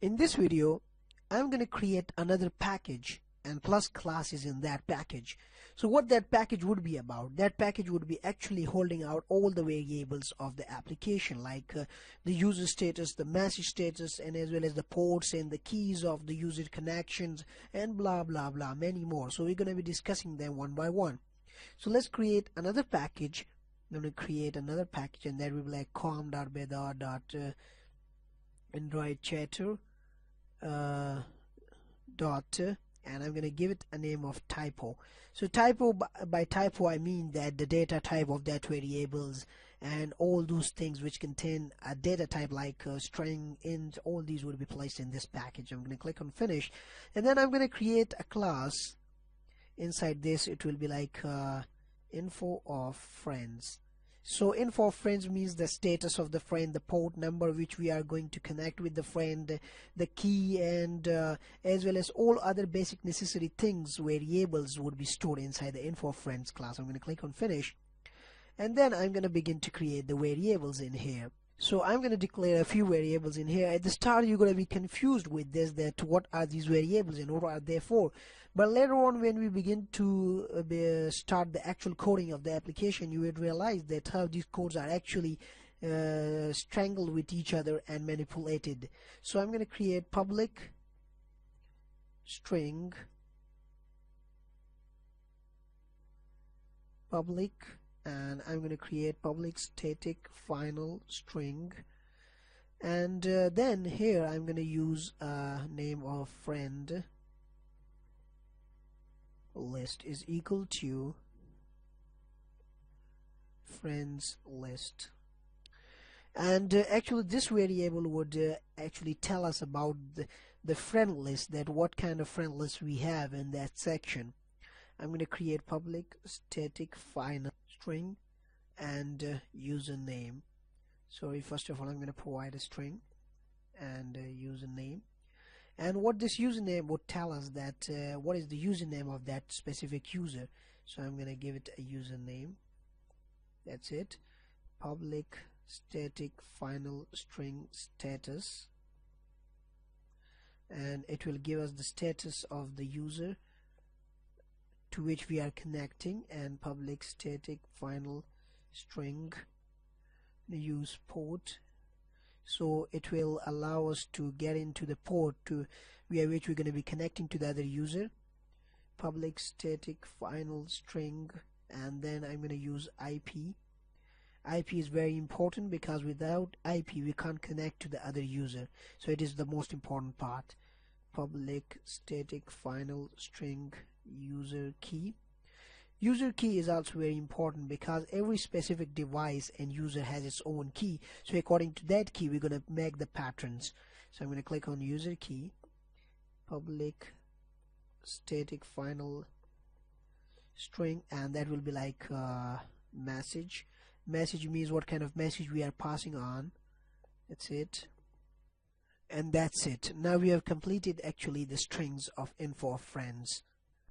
In this video, I'm going to create another package and plus classes in that package. So what that package would be about, that package would be actually holding out all the variables of the application, like the user status, the message status, and as well as the ports and the keys of the user connections, and blah blah blah, many more. So we're going to be discussing them one by one. So let's create another package. I'm going to create another package, and that will be like com.beda.android chatter and I'm going to give it a name of typo. So typo, by typo I mean that the data type of that variables and all those things which contain a data type like string, int, all these will be placed in this package. I'm going to click on finish, and then I'm going to create a class. Inside this it will be like info of friends. So info of friends means the status of the friend, the port number which we are going to connect with the friend, the key, and as well as all other basic necessary things, variables would be stored inside the info of friends class. I'm going to click on finish, and then I'm going to begin to create the variables in here. So I'm going to declare a few variables in here. At the start you're going to be confused with this, that what are these variables and what are they for, but later on when we begin to start the actual coding of the application, you would realize that how these codes are actually strangled with each other and manipulated. So I'm going to create public string public, and I'm going to create public static final string, and then here I'm going to use a name of friend list is equal to friends list. And actually this variable would actually tell us about the friend list, that what kind of friend list we have in that section. I'm going to create public static final string and username. Sorry, first of all I'm going to provide a string and username, and what this username would tell us that what is the username of that specific user. So I'm going to give it a username. That's it. Public static final string status, and it will give us the status of the user to which we are connecting, and public static final string use port. So it will allow us to get into the port to which we're going to be connecting to the other user. Public static final string, and then I'm going to use IP. IP is very important because without IP we can't connect to the other user, so it is the most important part. Public static final string user key. User key is also very important because every specific device and user has its own key, so according to that key we're going to make the patterns. So I'm going to click on user key, public static final string, and that will be like message. Message means what kind of message we are passing on. That's it, and that's it. Now we have completed actually the strings of info of friends.